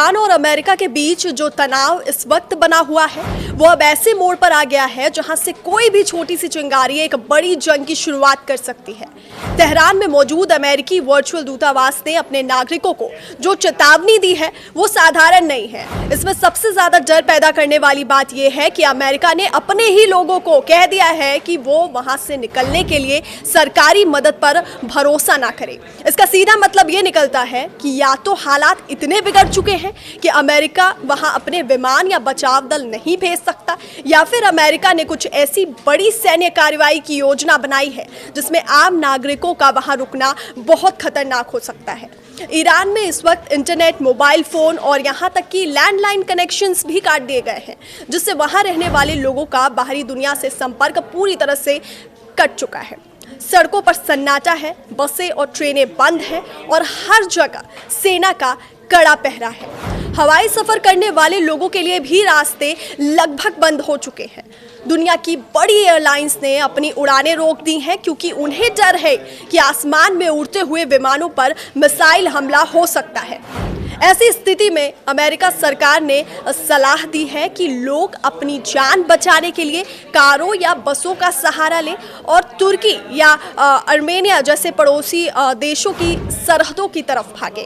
Iran और America के बीच जो तनाव इस वक्त बना हुआ है वो अब ऐसे मोड़ पर आ गया है जहां से कोई भी छोटी सी चिंगारी एक बड़ी जंग की शुरुआत कर सकती है। तेहरान में मौजूद अमेरिकी वर्चुअल दूतावास ने अपने नागरिकों को जो चेतावनी दी है वो साधारण नहीं है। इसमें सबसे ज्यादा डर पैदा करने वाली बात यह है कि अमेरिका ने अपने ही लोगों को कह दिया है कि वो वहां से निकलने के लिए सरकारी मदद पर भरोसा ना करें। इसका सीधा मतलब ये निकलता है कि या तो हालात इतने बिगड़ चुके हैं कि अमेरिका वहां अपने विमान या बचाव दल नहीं भेज सकता, या फिर अमेरिका ने कुछ ऐसी बड़ी सैन्य कार्रवाई की योजना बनाई है जिसमें आम नागरिकों का वहां रुकना बहुत खतरनाक हो सकता है। ईरान में इस वक्त इंटरनेट, मोबाइल फोन और यहाँ तक कि लैंडलाइन कनेक्शंस भी काट दिए गए हैं, जिससे वहां रहने वाले लोगों का बाहरी दुनिया से संपर्क पूरी तरह से कट चुका है। सड़कों पर सन्नाटा है, बसें और ट्रेनें बंद हैं और हर जगह सेना का कड़ा पहरा है। हवाई सफर करने वाले लोगों के लिए भी रास्ते लगभग बंद हो चुके हैं। दुनिया की बड़ी एयरलाइंस ने अपनी उड़ानें रोक दी हैं क्योंकि उन्हें डर है कि आसमान में उड़ते हुए विमानों पर मिसाइल हमला हो सकता है। ऐसी स्थिति में अमेरिका सरकार ने सलाह दी है कि लोग अपनी जान बचाने के लिए कारों या बसों का सहारा लें और तुर्की या आर्मेनिया जैसे पड़ोसी देशों की सरहदों की तरफ भागें।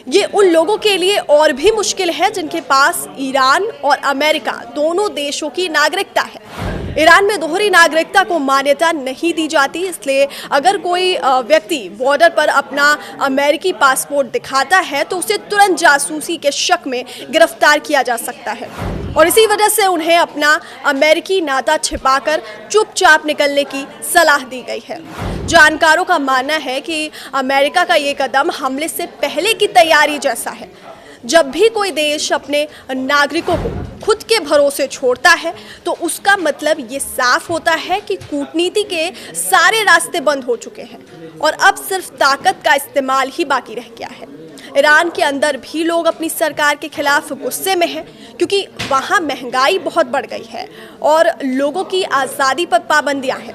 ये उन लोगों के लिए और भी मुश्किल है जिनके पास ईरान और अमेरिका दोनों देशों की नागरिकता है। ईरान में दोहरी नागरिकता को मान्यता नहीं दी जाती, इसलिए अगर कोई व्यक्ति बॉर्डर पर अपना अमेरिकी पासपोर्ट दिखाता है तो उसे तुरंत जासूसी के शक में गिरफ्तार किया जा सकता है और इसी वजह से उन्हें अपना अमेरिकी नाता छिपाकर चुपचाप निकलने की सलाह दी गई है। जानकारों का मानना है कि अमेरिका का ये कदम हमले से पहले की तैयारी जैसा है। जब भी कोई देश अपने नागरिकों को खुद के भरोसे छोड़ता है तो उसका मतलब ये साफ होता है कि कूटनीति के सारे रास्ते बंद हो चुके हैं और अब सिर्फ ताकत का इस्तेमाल ही बाकी रह गया है। ईरान के अंदर भी लोग अपनी सरकार के खिलाफ गुस्से में हैं क्योंकि वहाँ महंगाई बहुत बढ़ गई है और लोगों की आज़ादी पर पाबंदियाँ हैं।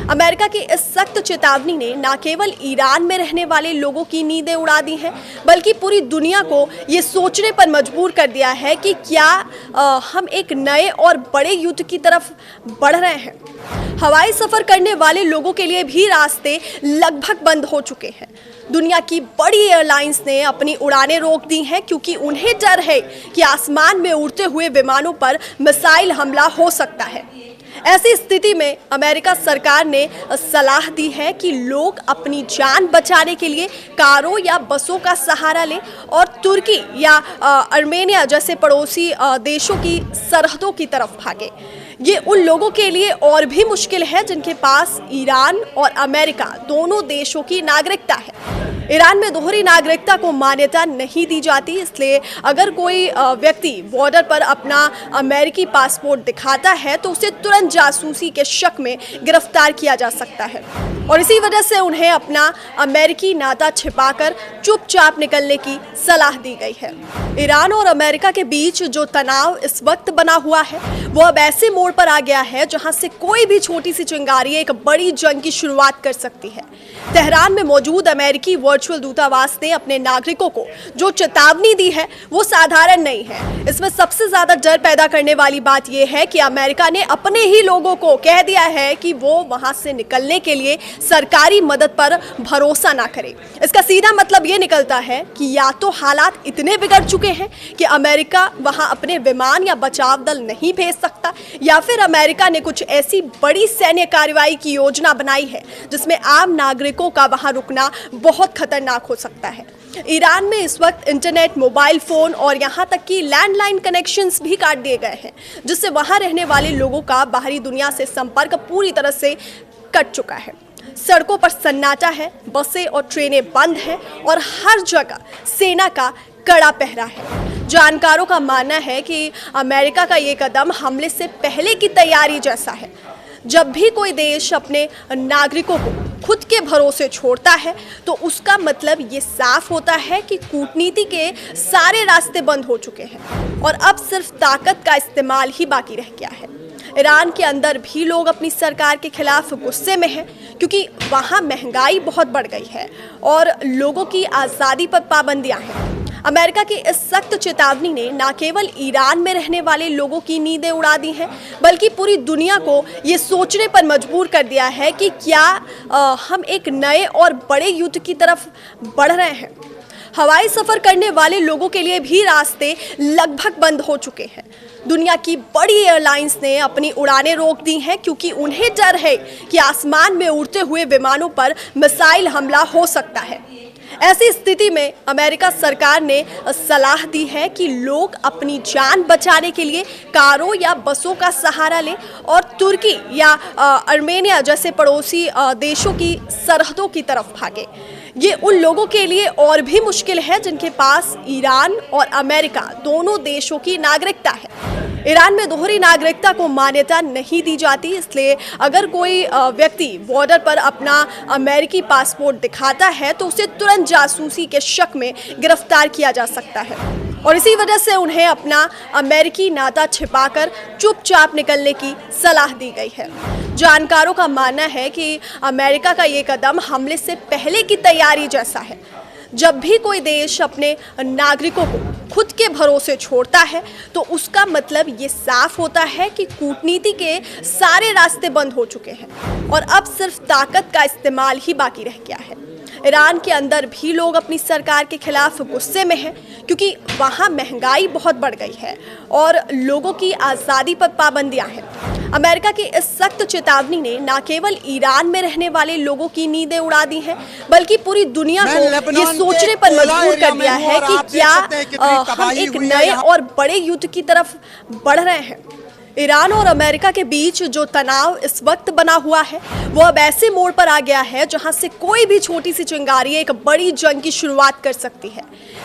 अमेरिका की इस सख्त चेतावनी ने न केवल ईरान में रहने वाले लोगों की नींदें उड़ा दी हैं, बल्कि पूरी दुनिया को ये सोचने पर मजबूर कर दिया है कि क्या हम एक नए और बड़े युद्ध की तरफ बढ़ रहे हैं। हवाई सफर करने वाले लोगों के लिए भी रास्ते लगभग बंद हो चुके हैं। दुनिया की बड़ी एयरलाइंस ने अपनी उड़ानें रोक दी हैं क्योंकि उन्हें डर है कि आसमान में उड़ते हुए विमानों पर मिसाइल हमला हो सकता है। ऐसी स्थिति में अमेरिका सरकार ने सलाह दी है कि लोग अपनी जान बचाने के लिए कारों या बसों का सहारा लें और तुर्की या आर्मेनिया जैसे पड़ोसी देशों की सरहदों की तरफ भागें। ये उन लोगों के लिए और भी मुश्किल है जिनके पास ईरान और अमेरिका दोनों देशों की नागरिकता है। ईरान में दोहरी नागरिकता को मान्यता नहीं दी जाती, इसलिए अगर कोई व्यक्ति बॉर्डर पर अपना अमेरिकी पासपोर्ट दिखाता है तो उसे तुरंत जासूसी के शक में गिरफ्तार किया जा सकता है और इसी वजह से उन्हें अपना अमेरिकी नाता छिपाकर चुपचाप निकलने की सलाह दी गई है। ईरान और अमेरिका के बीच जो तनाव इस वक्त बना हुआ है वो अब ऐसे मोड़ पर आ गया है जहां से कोई भी छोटी सी चिंगारी एक बड़ी जंग की शुरुआत कर सकती है। तेहरान में मौजूद अमेरिकी वर्चुअल दूतावास ने अपने नागरिकों को जो चेतावनी दी है वो साधारण नहीं है। इसमें सबसे ज्यादा डर पैदा करने वाली बात यह है कि अमेरिका ने अपने ही लोगों को कह दिया है कि वो वहां से निकलने के लिए सरकारी मदद पर भरोसा ना करें। इसका सीधा मतलब ये निकलता है कि या तो हालात इतने बिगड़ चुके हैं कि अमेरिका वहां अपने विमान या बचाव दल नहीं भेज सकता, या फिर अमेरिका ने कुछ ऐसी बड़ी सैन्य कार्रवाई की योजना बनाई है जिसमें आम नागरिकों का वहां रुकना बहुत खतरनाक हो सकता है। ईरान में इस वक्त इंटरनेट, मोबाइल फोन और यहाँ तक कि लैंडलाइन कनेक्शंस भी काट दिए गए हैं, जिससे वहां रहने वाले लोगों का बाहरी दुनिया से संपर्क पूरी तरह से कट चुका है। सड़कों पर सन्नाटा है, बसें और ट्रेनें बंद हैं और हर जगह सेना का कड़ा पहरा है। जानकारों का मानना है कि अमेरिका का ये कदम हमले से पहले की तैयारी जैसा है। जब भी कोई देश अपने नागरिकों को खुद के भरोसे छोड़ता है तो उसका मतलब ये साफ होता है कि कूटनीति के सारे रास्ते बंद हो चुके हैं और अब सिर्फ ताकत का इस्तेमाल ही बाकी रह गया है। ईरान के अंदर भी लोग अपनी सरकार के खिलाफ गुस्से में हैं क्योंकि वहाँ महंगाई बहुत बढ़ गई है और लोगों की आज़ादी पर पाबंदियाँ हैं। अमेरिका की इस सख्त चेतावनी ने न केवल ईरान में रहने वाले लोगों की नींदें उड़ा दी हैं, बल्कि पूरी दुनिया को ये सोचने पर मजबूर कर दिया है कि क्या हम एक नए और बड़े युद्ध की तरफ बढ़ रहे हैं। हवाई सफर करने वाले लोगों के लिए भी रास्ते लगभग बंद हो चुके हैं। दुनिया की बड़ी एयरलाइंस ने अपनी उड़ानें रोक दी हैं क्योंकि उन्हें डर है कि आसमान में उड़ते हुए विमानों पर मिसाइल हमला हो सकता है। ऐसी स्थिति में अमेरिका सरकार ने सलाह दी है कि लोग अपनी जान बचाने के लिए कारों या बसों का सहारा लें और तुर्की या आर्मेनिया जैसे पड़ोसी देशों की सरहदों की तरफ भागें। ये उन लोगों के लिए और भी मुश्किल है जिनके पास ईरान और अमेरिका दोनों देशों की नागरिकता है। ईरान में दोहरी नागरिकता को मान्यता नहीं दी जाती, इसलिए अगर कोई व्यक्ति बॉर्डर पर अपना अमेरिकी पासपोर्ट दिखाता है तो उसे तुरंत जासूसी के शक में गिरफ्तार किया जा सकता है और इसी वजह से उन्हें अपना अमेरिकी नाता छिपाकर चुपचाप निकलने की सलाह दी गई है। जानकारों का मानना है कि अमेरिका का ये कदम हमले से पहले की तैयारी जैसा है। जब भी कोई देश अपने नागरिकों को खुद के भरोसे छोड़ता है तो उसका मतलब ये साफ होता है कि कूटनीति के सारे रास्ते बंद हो चुके हैं और अब सिर्फ ताकत का इस्तेमाल ही बाकी रह गया है। ईरान के अंदर भी लोग अपनी सरकार के खिलाफ गुस्से में हैं क्योंकि वहाँ महंगाई बहुत बढ़ गई है और लोगों की आज़ादी पर पाबंदियां हैं। अमेरिका की इस सख्त चेतावनी ने न केवल ईरान में रहने वाले लोगों की नींदें उड़ा दी हैं, बल्कि पूरी दुनिया को ये सोचने पर मजबूर कर दिया है कि क्या हम एक नए और बड़े युद्ध की तरफ बढ़ रहे हैं। ईरान और अमेरिका के बीच जो तनाव इस वक्त बना हुआ है वो अब ऐसे मोड़ पर आ गया है जहां से कोई भी छोटी सी चिंगारी एक बड़ी जंग की शुरुआत कर सकती है।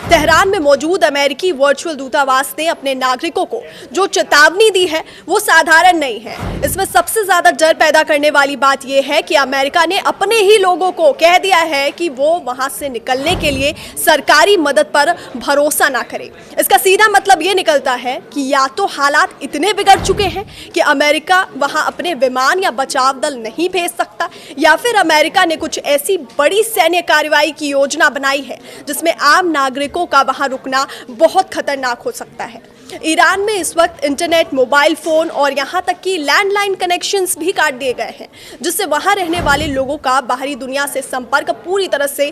तेहरान में मौजूद अमेरिकी वर्चुअल दूतावास ने अपने नागरिकों को जो चेतावनी दी है वो साधारण नहीं है। इसमें सबसे ज्यादा डर पैदा करने वाली बात यह है कि अमेरिका ने अपने ही लोगों को कह दिया है कि वो वहां से निकलने के लिए सरकारी मदद पर भरोसा ना करें। इसका सीधा मतलब ये निकलता है कि या तो हालात इतने बिगड़ चुके हैं कि अमेरिका वहां अपने विमान या बचाव दल नहीं भेज सकता, या फिर अमेरिका ने कुछ ऐसी बड़ी सैन्य कार्रवाई की योजना बनाई है जिसमें आम नागरिकों का वहां रुकना बहुत खतरनाक हो सकता है। ईरान में इस वक्त इंटरनेट, मोबाइल फोन और यहाँ तक कि लैंडलाइन कनेक्शंस भी काट दिए गए हैं, जिससे वहां रहने वाले लोगों का बाहरी दुनिया से संपर्क पूरी तरह से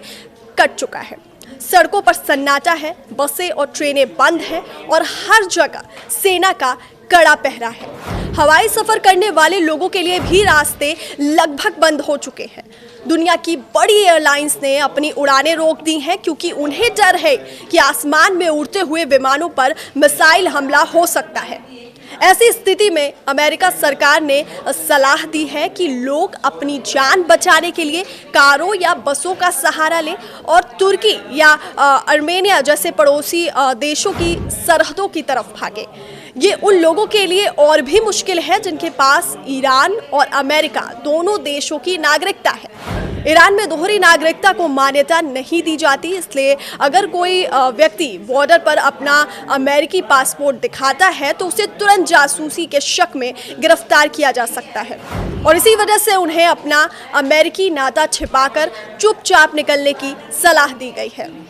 कट चुका है। सड़कों पर सन्नाटा है, बसें और ट्रेनें बंद हैं और हर जगह सेना का कड़ा पहरा है। हवाई सफर करने वाले लोगों के लिए भी रास्ते लगभग बंद हो चुके हैं। दुनिया की बड़ी एयरलाइंस ने अपनी उड़ानें रोक दी हैं क्योंकि उन्हें डर है कि आसमान में उड़ते हुए विमानों पर मिसाइल हमला हो सकता है। ऐसी स्थिति में अमेरिका सरकार ने सलाह दी है कि लोग अपनी जान बचाने के लिए कारों या बसों का सहारा लें और तुर्की या आर्मेनिया जैसे पड़ोसी देशों की सरहदों की तरफ भागें। ये उन लोगों के लिए और भी मुश्किल है जिनके पास ईरान और अमेरिका दोनों देशों की नागरिकता है। ईरान में दोहरी नागरिकता को मान्यता नहीं दी जाती, इसलिए अगर कोई व्यक्ति बॉर्डर पर अपना अमेरिकी पासपोर्ट दिखाता है तो उसे तुरंत जासूसी के शक में गिरफ्तार किया जा सकता है और इसी वजह से उन्हें अपना अमेरिकी नाता छिपाकर चुपचाप निकलने की सलाह दी गई है।